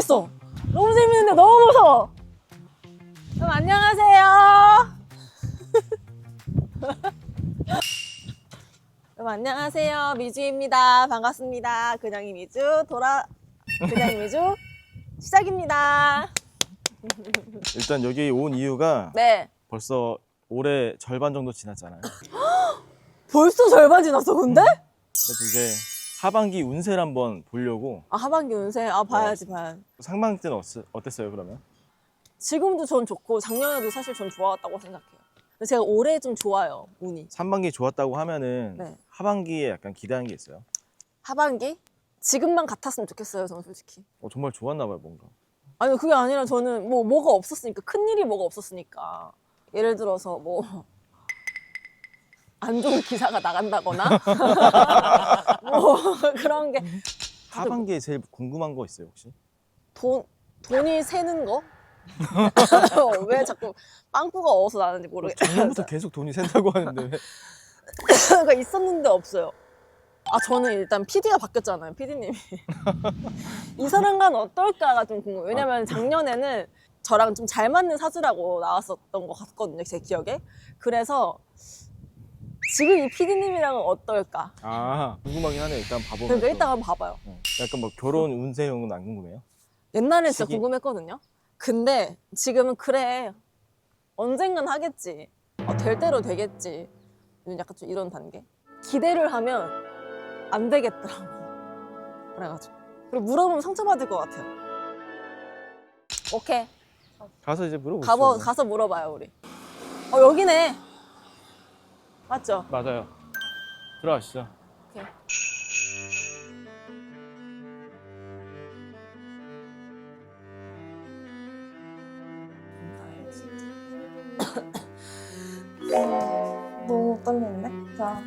재밌어. 너무 재밌는데 너무 무서워. 그럼 안녕하세요. 그럼 안녕하세요. 미주입니다. 반갑습니다. 그냥이 미주 그냥이 미주 시작입니다. 일단 여기 온 이유가 네. 벌써 올해 절반 정도 지났잖아요. 벌써 절반 지났어, 근데? 그래서 이제 하반기 운세를 한번 보려고. 아, 하반기 운세? 아, 봐야지. 상반기 때는 어땠어요, 그러면? 지금도 전 좋고, 작년에도 사실 전 좋았다고 생각해요. 근데 제가 올해 좀 좋아요, 운이. 상반기 좋았다고 하면은 네. 하반기에 약간 기대하는 게 있어요? 하반기? 지금만 같았으면 좋겠어요, 저는 솔직히. 정말 좋았나 봐요, 뭔가. 아니, 그게 아니라 저는 뭐가 없었으니까, 큰일이 뭐가 없었으니까. 예를 들어서 안 좋은 기사가 나간다거나, 그런 게. 하반기에 제일 궁금한 거 있어요, 혹시? 돈이 새는 거? 왜 자꾸 빵꾸가 어디서 나는지 모르겠어요. 작년부터 계속 돈이 샌다고 하는데. 그러니까 있었는데 없어요. 아, 저는 일단 PD가 바뀌었잖아요, PD님이. 이 사람과는 어떨까가 좀 궁금해요. 왜냐면 작년에는 저랑 좀 잘 맞는 사주라고 나왔었던 것 같거든요, 제 기억에. 그래서 지금 이 PD님이랑은 어떨까? 아, 궁금하긴 하네. 일단 봐보면. 그러니까 또. 이따가 한번 봐봐요. 약간 뭐 결혼 운세 이런 건 안 궁금해요? 옛날에 진짜 시기? 궁금했거든요. 근데 지금은 그래, 언젠간 하겠지. 될 대로 되겠지. 약간 좀 이런 단계. 기대를 하면 안 되겠더라고. 그래가지고. 그리고 물어보면 상처받을 것 같아요. 오케이. 가서 이제 물어보시죠. 가서 물어봐요, 우리. 여기네. 맞죠? 맞아요. 들어가시죠. 오케이. 너무 떨리는데? 자,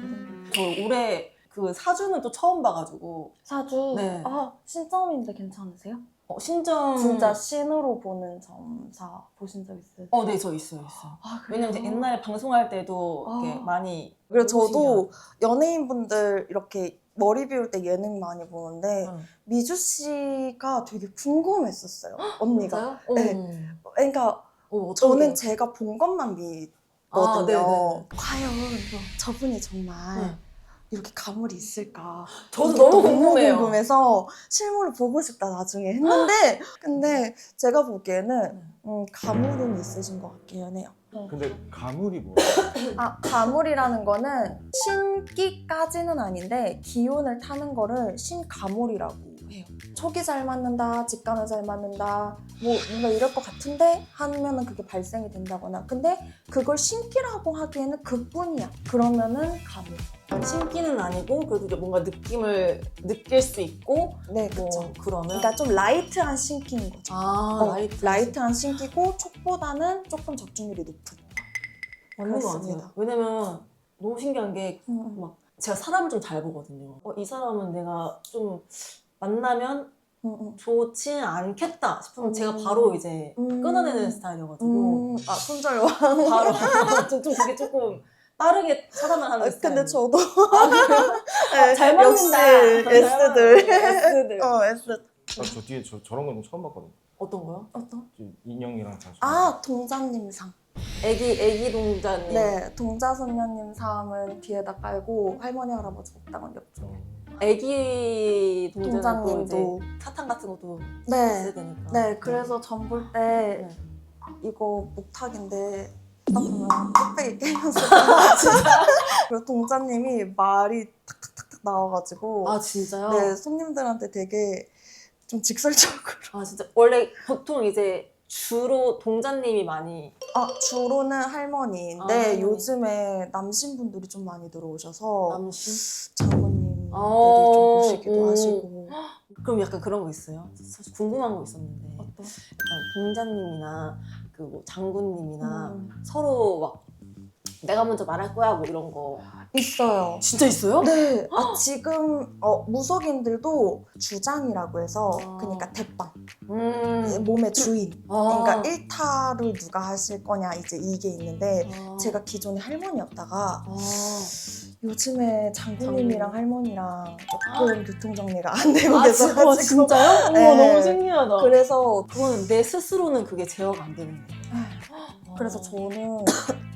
저 올해 그 사주는 또 처음 봐가지고. 사주. 네. 아, 신점인데 괜찮으세요? 신점. 진짜 신으로 보는 점사 보신 적 있어요? 네, 저 있어요. 아, 왜냐면 이제 옛날에 방송할 때도 이렇게 많이. 그리고 너무 저도 연예인분들 이렇게 머리 비울 때 예능 많이 보는데 응. 미주 씨가 되게 궁금했었어요, 언니가. 진짜요? 네. 그러니까 어떻게 저는 해요? 제가 본 것만 믿거든요. 네네네. 과연 저분이 정말 네. 이렇게 가물이 있을까? 저도 이게 너무 궁금해요. 궁금해서 실물을 보고 싶다 나중에 했는데 근데 제가 보기에는 가물은 있으신 것 같기는 해요. 근데 가물이 뭐예요? 아, 가물이라는 거는 신기까지는 아닌데 기운을 타는 거를 신가물이라고 해요. 촉이 잘 맞는다, 직감이 잘 맞는다, 뭐 뭔가 이럴 것 같은데 하면은 그게 발생이 된다거나. 근데 그걸 신기라고 하기에는 그뿐이야. 그러면은 가물. 신기는 아니고 그래도 이제 뭔가 느낌을 느낄 수 있고. 네, 그렇죠. 그러면. 그러니까 좀 라이트한 신기인 거죠. 라이트한 신기고 촉보다는 조금 적중률이 높은. 맞는 것 그렇습니다. 같아요. 왜냐면 너무 신기한 게 음. 막 제가 사람을 좀 잘 보거든요. 이 사람은 내가 좀 만나면 좋지는 않겠다 싶으면 제가 바로 이제 끊어내는 스타일이어가지고 손절왕. 바로 좀 그게 조금 빠르게 차단을 하는 스타일. 근데 저도 잘 맞는다. 역시 S들. S들. S. 저 뒤에 저런 건 처음 봤거든요. 어떤 거요? 어떤? 인형이랑 다. 아, 동자님상. 애기 동자님. 네, 동자선녀님 상은 뒤에다 깔고 할머니 할아버지 먹다가 옆쪽. 애기 동자님도 동자님도. 이제 사탕 같은 것도 네. 있어야 되니까. 네, 그래서 전 볼 때 네. 이거 목탁인데 딱 보면 뚝배기 깨면서 그리고 동자님이 말이 탁탁탁탁 나와가지고 아, 진짜요? 네, 손님들한테 되게 좀 직설적으로. 아, 진짜 원래 보통 이제 주로 동자님이 많이. 주로는 할머니인데 할머니. 요즘에 남신분들이 좀 많이 들어오셔서 남신? 장모님들이 어, 좀 보시기도 오. 하시고. 그럼 약간 그런 거 있어요? 사실 궁금한 거 있었는데 어떤? 약간 동자님이나 그 뭐 장군님이나 음. 서로 막 내가 먼저 말할 거야 뭐 이런 거 있어요. 진짜 있어요? 네, 지금 무속인들도 주장이라고 해서 그러니까 대빵, 몸의 주인. 그러니까 일타를 누가 하실 거냐 이제 이게 있는데 제가 기존에 할머니였다가 요즘에 장군님이랑 할머니랑 조금 교통정리가 안 되고 아, 계셔가지고 진짜요? 네. 우와, 너무 신기하다. 그래서 그거는 내 스스로는 그게 제어가 안 되는 거예요. 그래서 저는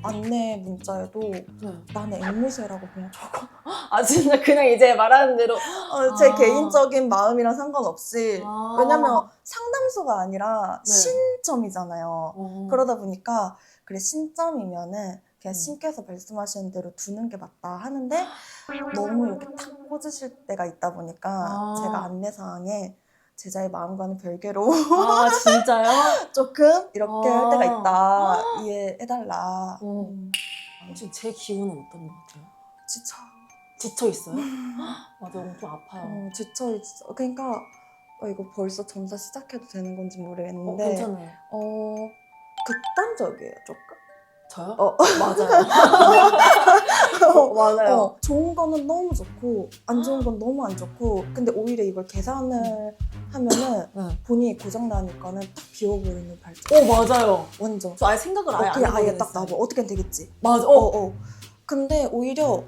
안내 문자에도 네. 나는 앵무새라고 그냥 적어. 아, 진짜 그냥 이제 말하는 대로. 제 아. 개인적인 마음이랑 상관없이 아. 왜냐면 상담소가 아니라 네. 신점이잖아요. 그러다 보니까 그래 신점이면은 그냥 신께서 말씀하시는 대로 두는 게 맞다 하는데 너무 이렇게 탁 꽂으실 때가 있다 보니까 아. 제가 안내사항에 제자의 마음과는 별개로 아, 진짜요? 조금 이렇게 할 때가 아. 있다 이해해달라. 지금 제 기운은 어떤 것 같아요? 지쳐. 지쳐 있어요? 맞아, 엄청 아파요. 지쳐 있어. 그러니까 이거 벌써 점사 시작해도 되는 건지 모르겠는데 괜찮아요. 극단적이에요 조금. 저요? 어. 맞아요. 맞아요. 좋은 거는 너무 좋고 안 좋은 건 너무 안 좋고 근데 오히려 이걸 계산을 하면은 네. 본인이 고장나니까는 딱 비워버리는 발전. 맞아요. 완전. 저 아예 생각을 아예 안 그냥 아예 해보겠어요. 딱 놔둬. 어떻게든 되겠지. 맞아. 근데 오히려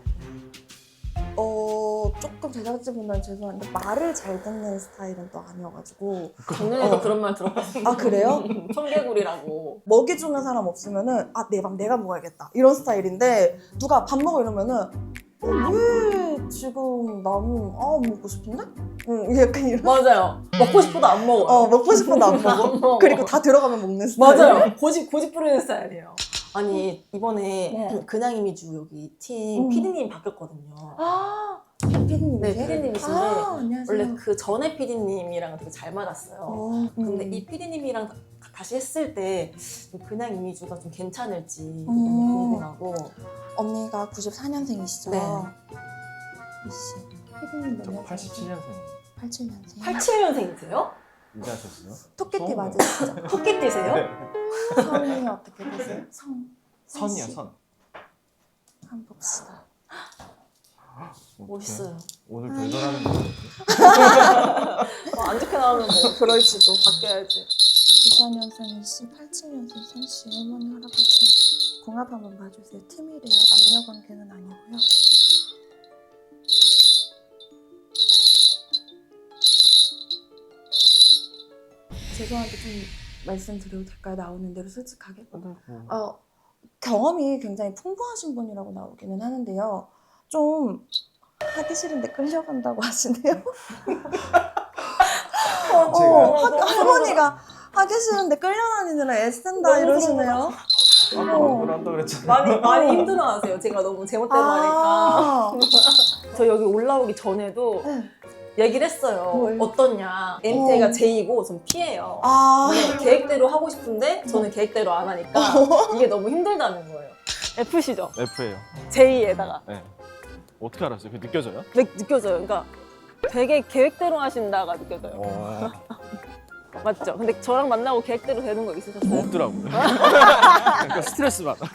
조금 제작진분들은 죄송한데 말을 잘 듣는 스타일은 또 아니어가지고. 작년에도 그런 말 들었거든요. 아 그래요? 청개구리라고. 먹이 주는 사람 없으면은 내 밥 내가 먹어야겠다 이런 스타일인데 누가 밥 먹어 이러면은 왜 지금 나는 먹고 싶은데? 약간 이런. 맞아요. 먹고 싶어도 안 먹어요. 먹고 싶어도 안 먹어. 안 먹어. 그리고 다 들어가면 먹는 스타일. 맞아요. 고집 부리는 스타일이에요. 아니, 이번에 네. 그냥 이미주 여기 팀 PD님 바뀌었거든요. 피디님이세요? 네, PD님이신데 안녕하세요. 원래 그 전에 PD님이랑 되게 잘 맞았어요. 근데 이 PD님이랑 다시 했을 때 그냥 이미주가 좀 괜찮을지 너무 궁금하고. 언니가 94년생이시죠? 네. 이씨. 피디님 몇 저 년? 87년생 87년생. 87년생이세요? 이자셨어요? 토끼띠 처음 맞으시죠? 토끼띠세요? 네. 성이 어떻게 되세요? 선이요 씨. 선. 한번 봅시다. 멋있어요. 오늘 결혼하는 거 안 좋게 나오면 뭐 그럴지도 바뀌어야지. 94년생이신 87년생 선씨 할머니 할아버지 궁합 한번 봐주세요. 팀이래요. 남녀 관계는 아니고요. 죄송한데 좀 말씀드려도 될까요? 나오는 대로 솔직하게. 경험이 굉장히 풍부하신 분이라고 나오기는 하는데요. 좀 하기 싫은데 끌려간다고 하시네요. 할머니가 하기 싫은데 끌려다니느라 애쓴다 너무 이러시네요. 광고를 한다고 그랬잖아요. 많이 힘들어하세요. 제가 너무 제멋대로 하니까. 저 여기 올라오기 전에도 네. 얘기를 했어요. 뭘? 어떠냐. MT가 J이고 전 P예요. 네, 계획대로 하고 싶은데 저는 계획대로 안 하니까 이게 너무 힘들다는 거예요. F시죠? F예요. J에다가 네. 어떻게 알았어요? 그게 느껴져요? 느껴져요. 그러니까 되게 계획대로 하신다가 느껴져요. 맞죠? 근데 저랑 만나고 계획대로 되는 거 있으셨어요? 없더라고요. 그러니까 스트레스 받아.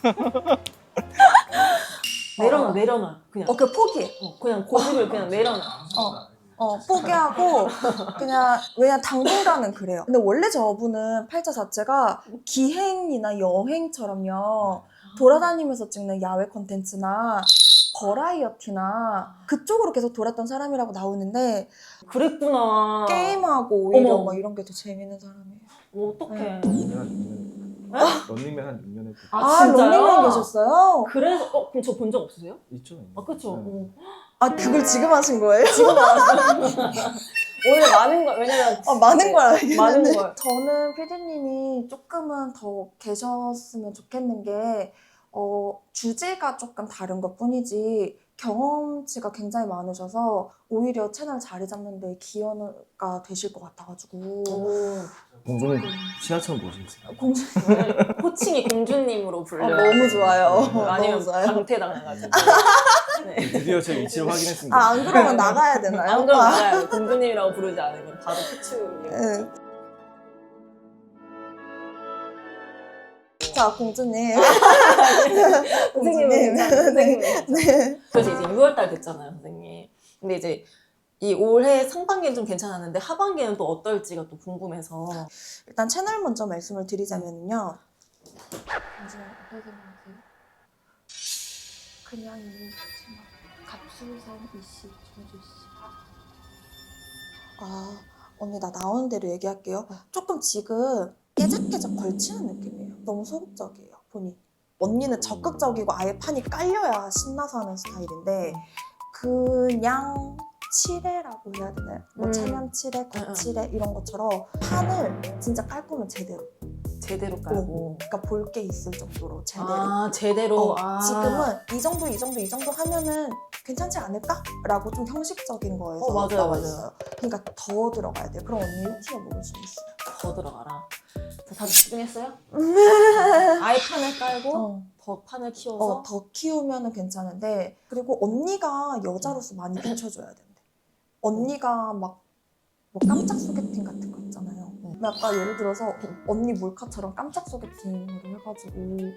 내려놔. 그냥. 그 포기. 그냥 고집을 그냥 내려놔. 포기하고 그냥 왜냐 당분간은 그래요. 근데 원래 저분은 팔자 자체가 기행이나 여행처럼요. 돌아다니면서 찍는 야외 콘텐츠나 버라이어티나 그쪽으로 계속 돌았던 사람이라고 나오는데 그랬구나. 게임하고 오히려 어머. 막 이런 게 더 재밌는 사람이에요. 어떡해. 런닝맨 한 6년 했고. 런닝맨 계셨어요? 그래서 그럼 저 본 적 없으세요? 있죠. 그쵸. 네. 그걸 지금 하신 거예요? 지금 알았어요. 원래 많은 거 왜냐면 많은 걸 알겠는데 많은 걸. 저는 PD님이 조금은 더 계셨으면 좋겠는 게 주제가 조금 다른 것 뿐이지 경험치가 굉장히 많으셔서 오히려 채널 자리 잡는 데 기여가 되실 것 같아가지고 공주는 지하철 모시겠어요. 호칭이 공주님으로 불려요. 너무 좋아요. 아니면 너무 좋아요. 강퇴당해가지고. 네. 드디어 제 위치를 확인했습니다. 안 그러면 나가야 되나요? 안 그럼 나가요. 공주님이라고 부르지 않으면 바로 피추예요. 자, 공주님. 선생님은 선생님. 네. 그래서 이제 6월달 됐잖아요, 선생님. 근데 이제 이 올해 상반기는 좀 괜찮았는데 하반기는 또 어떨지가 또 궁금해서. 일단 채널 먼저 말씀을 드리자면요. 공주님 어떻게 생각하세요? 그냥 이미 좋지만 수산 이씨 조주씨. 아 언니 나 나오는 대로 얘기할게요. 조금 지금 깨작깨작 걸치는 느낌이에요. 너무 소극적이에요 보니. 언니는 적극적이고 아예 판이 깔려야 신나서 하는 스타일인데 그냥 칠해라고 해야 되나요? 뭐 체면 칠해, 거칠해 이런 것처럼 판을 진짜 깔 거면 제대로. 제대로 깔고. 그러니까 볼 게 있을 정도로 제대로. 아, 제대로. 지금은 이 정도 하면은 괜찮지 않을까? 라고 좀 형식적인 거에서 맞아요, 나와 맞아요. 있어요. 그러니까 더 들어가야 돼요. 그럼 언니 1티어 먹을 수 있어요. 더 들어가라. 자, 다들 집중했어요? 아예 판을 깔고 더 판을 키워서 더 키우면은 괜찮은데 그리고 언니가 여자로서 많이 비춰줘야 된대. 언니가 막 뭐 깜짝 소개팅 같은 거 있잖아요. 아까 예를 들어서 언니 몰카처럼 깜짝 소개팅으로 해가지고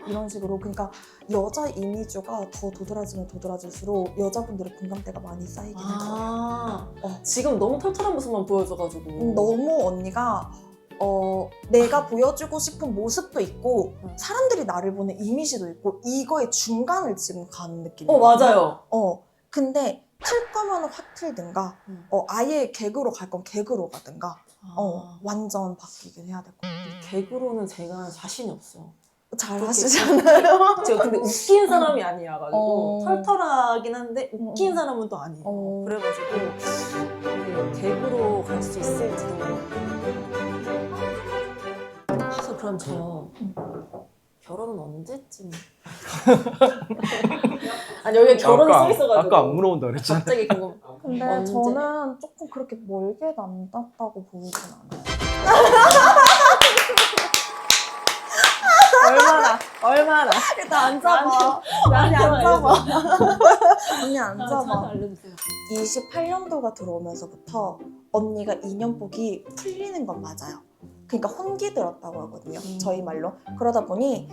이런 식으로 그러니까 여자 이미지가 더 도드라지면 도드라질수록 여자분들의 공감대가 많이 쌓이긴 해요. 지금 너무 털털한 모습만 보여줘가지고 너무 언니가 내가 보여주고 싶은 모습도 있고 사람들이 나를 보는 이미지도 있고 이거의 중간을 지금 가는 느낌이에요. 맞아요. 근데 틀 거면 확 틀든가 아예 개그로 갈 건 개그로 가든가 완전 바뀌긴 해야 될 것 같아요. 개그로는 제가 자신이 없어요. 잘 하시잖아요. 제가 근데 웃긴 사람이 아니라가지고 털털하긴 한데 웃긴 사람은 또 아니에요. 그래가지고 이게 개그로 갈 수 있을지도. 그래서 그럼 저 결혼은 언제쯤? 아니 여기 결혼 써 있어가지고 아까 안 물어본다 그랬잖아. 갑자기 궁금. 근데 언제? 저는 조금 그렇게 멀게 남았다고 보이진 않아요. 얼마나? 일단 앉아봐. 나한테 앉아봐. 언니 저한테 앉아봐. 알려주세요. 28년도가 들어오면서부터 언니가 인연복이 풀리는 건 맞아요. 그러니까 혼기 들었다고 하거든요. 저희 말로. 그러다 보니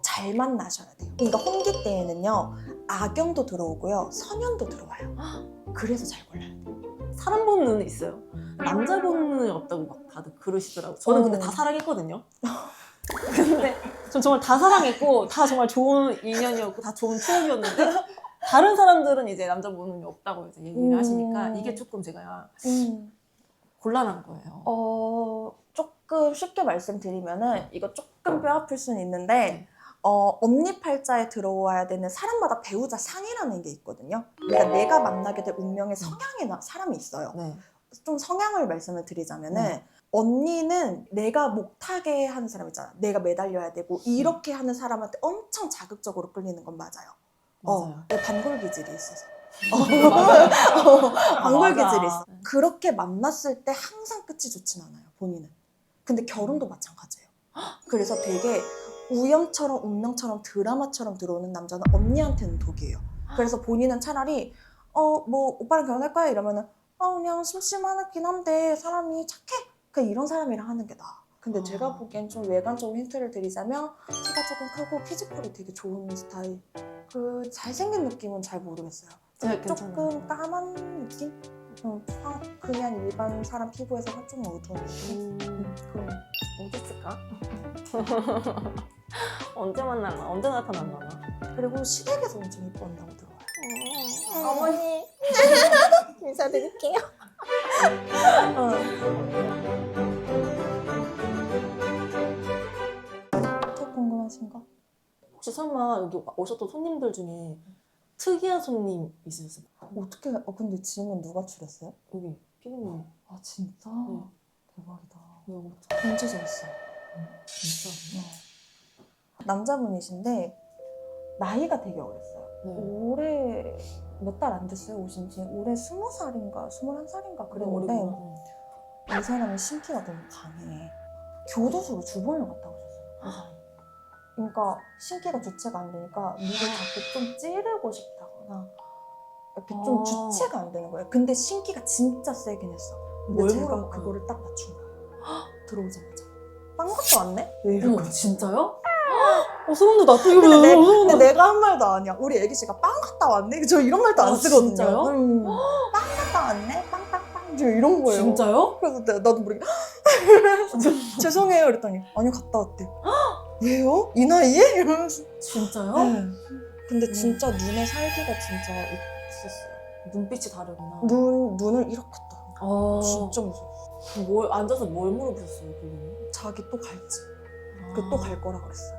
잘 만나셔야 돼요. 그러니까 혼기 때에는요. 악연도 들어오고요. 선연도 들어와요. 그래서 잘 골라야 돼요. 사람 보는 눈은 있어요. 남자 보는 눈은 없다고 막 다들 그러시더라고요. 저는 근데 다 사랑했거든요. 근데 전 정말 다 사랑했고 다 정말 좋은 인연이었고 다 좋은 추억이었는데 다른 사람들은 이제 남자 보는 눈이 없다고 이제 얘기를 하시니까 이게 조금 제가 곤란한 거예요. 조금 쉽게 말씀드리면은 이거 조금 뼈 아플 수는 있는데 언니 팔자에 들어와야 되는 사람마다 배우자 상이라는 게 있거든요. 그러니까 내가 만나게 될 운명의 성향의 사람이 있어요. 좀 성향을 말씀을 드리자면은 언니는 내가 목타게 하는 사람 있잖아. 내가 매달려야 되고 이렇게 하는 사람한테 엄청 자극적으로 끌리는 건 맞아요. 맞아요. 내 반골 기질이 있어서. 맞아요. 반골 맞아. 기질이 있어. 그렇게 만났을 때 항상 끝이 좋진 않아요. 본인은. 근데 결혼도 마찬가지예요. 그래서 되게 우연처럼 운명처럼 드라마처럼 들어오는 남자는 언니한테는 독이에요. 그래서 본인은 차라리 뭐 오빠랑 결혼할 거야 이러면은 그냥 심심하긴 한데 사람이 착해. 그냥 이런 사람이랑 하는 게 나아. 근데 제가 보기엔 좀 외관적인 힌트를 드리자면 키가 조금 크고 피지컬이 되게 좋은 스타일. 그 잘생긴 느낌은 잘 모르겠어요. 조금 까만 느낌? 그냥 일반 사람 피부에서 좀 어두운 느낌? 그럼 언제 쓸까? 언제 만날까? 언제 나타날까? 그리고 시댁에서 엄청 이뻐한다고 들어와요. 어머니 인사드릴게요. 또 궁금하신 거? 혹시 설마 여기 오셨던 손님들 중에 특이한 손님 있으셨어요? 어떻게? 근데 질문 누가 추렸어요? 여기 피디님. 아 진짜? 네. 대박이다. 네, 진짜 재밌어요. 진짜. 남자분이신데 나이가 되게 어렸어요. 네. 올해 몇 달 안 됐어요 오신 지. 올해 20살인가 21살인가 그랬는데 이 사람이 신기가 너무 강해. 교도소로 두 번을 갔다 오셨어요. 이 사람이. 그러니까 신기가 주체가 안 되니까 누굴 자꾸 좀 찌르고 싶다거나 이렇게 좀 주체가 안 되는 거예요. 근데 신기가 진짜 세긴 했어. 근데 뭘 제가 물어볼까요? 그거를 딱 맞춘 거예요. 들어오자마자. 딴 것도 안 내? 왜 어머, 이러고. 진짜요? 소름 돋아. 또 이거 근데 내가 한 말도 아니야. 우리 애기 씨가 빵 갔다 왔네? 저 이런 말도 안 쓰거든요. 진짜요? 빵 갔다 왔네? 빵빵빵. 저 이런 거예요. 진짜요? 그래서 나도 모르게 죄송해요 이랬더니 아니 갔다 왔대. 왜요? 이 나이에? 이러면서 진짜요? 네. 근데 진짜 눈에 살기가 진짜 있었어요. 눈빛이 다르구나. 눈을 이렇게 떠. 아, 진짜 무서워. 뭘 앉아서 뭘 물어보셨어요, 그분이? 자기 또 갈지. 아. 그 또 갈 거라 그랬어요.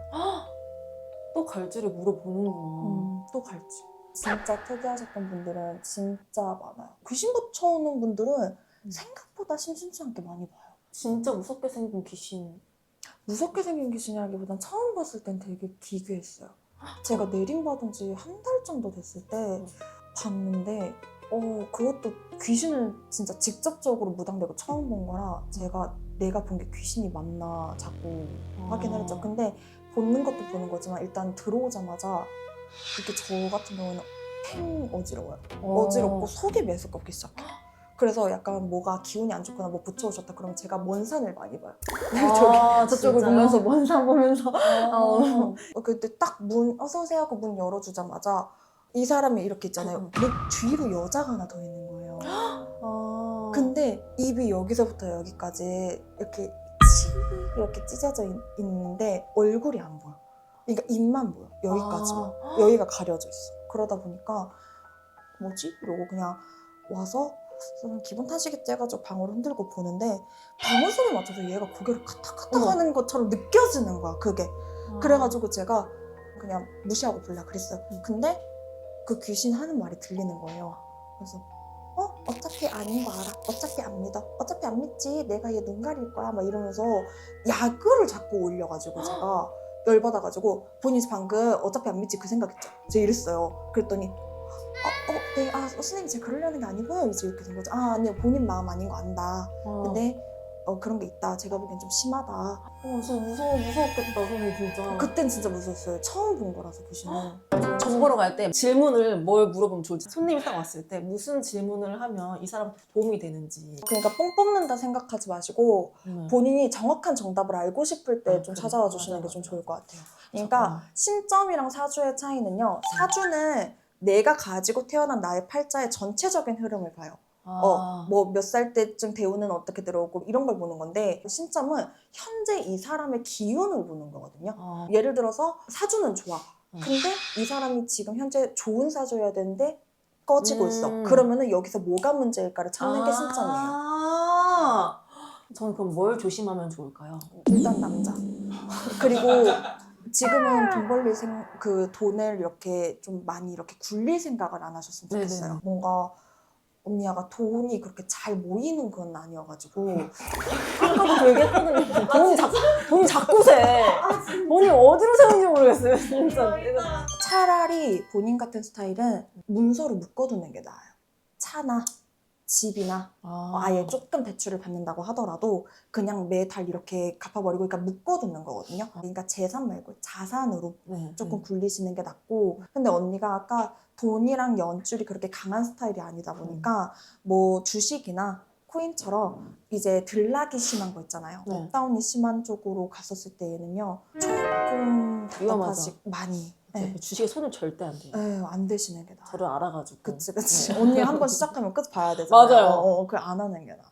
또 갈지를 물어보는구나. 또 갈지. 진짜 특이하셨던 분들은 진짜 많아요. 귀신 붙여오는 분들은 생각보다 심심치 않게 많이 봐요. 진짜 무섭게 생긴 귀신. 무섭게 생긴 귀신이라기보단 처음 봤을 땐 되게 기괴했어요. 제가 내림받은 지 한 달 정도 됐을 때 봤는데 그것도 귀신을 진짜 직접적으로 무당되고 처음 본 거라 내가 본 게 귀신이 맞나 자꾸 확인을 했죠. 근데 보는 것도 보는 거지만 일단 들어오자마자 이렇게 저 같은 경우는 팽 어지러워요. 어지럽고 속이 메스껍기 시작해. 그래서 약간 뭐가 기운이 안 좋거나 뭐 붙여오셨다 그러면 제가 먼 산을 많이 봐요. 저쪽을 진짜요? 보면서 먼 산 보면서 아. 그때 딱 문 어서 오세요 하고 문 열어주자마자 이 사람이 이렇게 있잖아요. 목 뒤로 여자가 하나 더 있는 거예요. 아. 근데 입이 여기서부터 여기까지 이렇게 찢어져 있는데 얼굴이 안 보여. 그러니까 입만 보여. 여기까지만. 여기가 가려져 있어. 그러다 보니까 뭐지? 이러고 그냥 와서 기분 탓이겠지 해가지고 방울을 흔들고 보는데 방울 소리에 맞춰서 얘가 고개를 카탁카탁 하는 것처럼 느껴지는 거야, 그게. 그래가지고 제가 그냥 무시하고 볼라 그랬어요. 근데 그 귀신 하는 말이 들리는 거예요. 그래서 어차피 아닌 거 알아. 어차피 안 믿어. 어차피 안 믿지. 내가 얘 눈 가릴 거야. 막 이러면서 야그를 자꾸 올려가지고 제가 열받아가지고 본인이 방금 어차피 안 믿지 그 생각했죠. 제가 이랬어요. 그랬더니 네, 선생님 제가 그러려는 게 아니고요. 이제 이렇게 된 거죠. 아니요, 본인 마음 아닌 거 안다. 근데 그런 게 있다. 제가 보기엔 좀 심하다. 진짜 무서웠겠다, 선생님, 진짜. 그땐 진짜 무서웠어요. 처음 본 거라서 귀신은. 정 보러 갈 때 질문을 뭘 물어보면 좋을지. 손님이 딱 왔을 때 무슨 질문을 하면 이 사람한테 도움이 되는지. 그러니까 뽕 뽑는다 생각하지 마시고 본인이 정확한 정답을 알고 싶을 때 좀 그래. 찾아와 주시는 게 좀 좋을 것 같아요. 그러니까 신점이랑 사주의 차이는요. 사주는 내가 가지고 태어난 나의 팔자의 전체적인 흐름을 봐요. 뭐 몇 살 때쯤 대운은 어떻게 들어오고 이런 걸 보는 건데 신점은 현재 이 사람의 기운을 보는 거거든요. 예를 들어서 사주는 좋아. 근데 이 사람이 지금 현재 좋은 사주여야 되는데 꺼지고 있어. 그러면은 여기서 뭐가 문제일까를 찾는 게 신점이에요. 저는 그럼 뭘 조심하면 좋을까요? 일단 남자. 그리고 지금은 돈 벌릴 그 돈을 이렇게 좀 많이 이렇게 굴릴 생각을 안 하셨으면 좋겠어요. 네네. 뭔가 언니가 돈이 그렇게 잘 모이는 건 아니어가지고 아까부터 얘기했거든요. 돈이 자꾸 새. 돈이 어디로 새는지 모르겠어요, 진짜. 차라리 본인 같은 스타일은 문서로 묶어두는 게 나아요. 차나 집이나 아예 조금 대출을 받는다고 하더라도 그냥 매달 이렇게 갚아버리고 그러니까 묶어두는 거거든요. 그러니까 재산 말고 자산으로 조금 굴리시는 게 낫고 근데 언니가 아까 돈이랑 연줄이 그렇게 강한 스타일이 아니다 보니까 뭐 주식이나 코인처럼 이제 들락이 심한 거 있잖아요. 업다운이 심한 쪽으로 갔었을 때에는요 조금 위험하죠. 많이 주식에 손을 절대 안 돼요. 안 되시는 게 나아요. 저를 알아가지고. 그치. 언니 한 번 시작하면 끝 봐야 되잖아요. 맞아요. 그걸 안 하는 게 나아.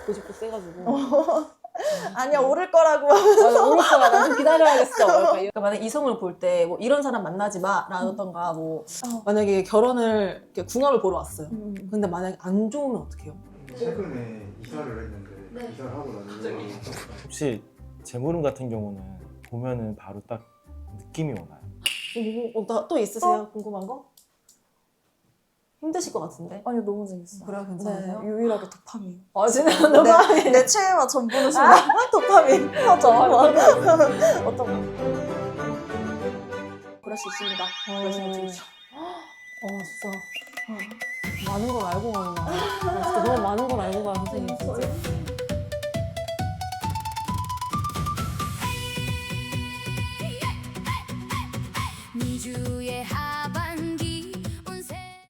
고집도 세가지고. 아니야, 오를 거라고. 오를 거야. 나 좀 기다려야겠어. 그러니까 만약 이성을 볼 때 뭐 이런 사람 만나지 마 라던가 뭐 만약에 결혼을 이렇게 궁합을 보러 왔어요. 근데 만약에 안 좋으면 어떡해요? 최근에 이사를 했는데 이사를 하고 나니 혹시 재물음 같은 경우는 보면은 바로 딱 느낌이 오나요? 또 있으세요? 궁금한 거? 힘드실 것 같은데? 아니, 너무 재밌어. 그래요? 괜찮으세요? 네, 유일하게 도파민. 진짜 너가 내 최애와 전부는 순간 도파민. 맞아. 어떤 거? 그럴 수 있습니다. 그럴 생각 들죠. 진짜 많은 걸 알고 가구나. 진짜 너무 많은 걸 알고 가는 선생님 진짜.